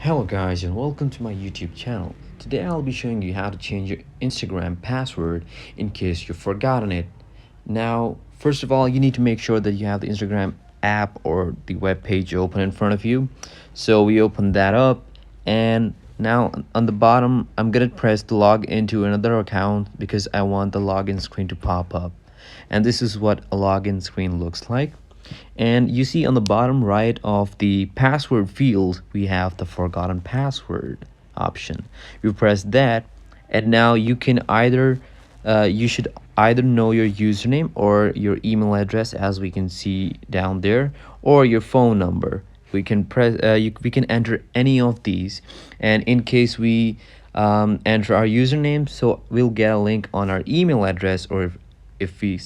Hello guys and welcome to my YouTube channel. Today I'll be showing you how to change your Instagram password in case you've forgotten it. Now, first of all, you need to make sure that you have the Instagram app or the web page open in front of you. So we open that up, and now on the bottom I'm gonna press to log into another account because I want the login screen to pop up. And this is what a login screen looks like. And you see on the bottom right of the password field we have the forgotten password option. You press that, and now you can either you should either know your username or your email address, as we can see down there, or your phone number. We can we can enter any of these, and in case we enter our username, so we'll get a link on our email address, or if we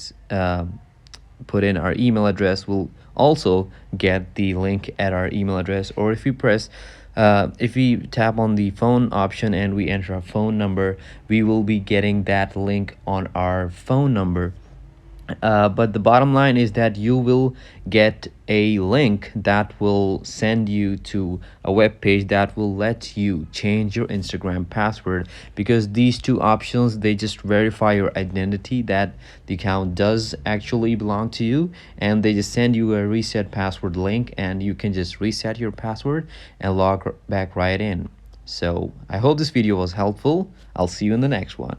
put in our email address, we'll also get the link at our email address. Or if we tap on the phone option and we enter our phone number, we will be getting that link on our phone number. But the bottom line is that you will get a link that will send you to a web page that will let you change your Instagram password, because these two options, they just verify your identity that the account does actually belong to you, and they just send you a reset password link, and you can just reset your password and log back right in. So I hope this video was helpful. I'll see you in the next one.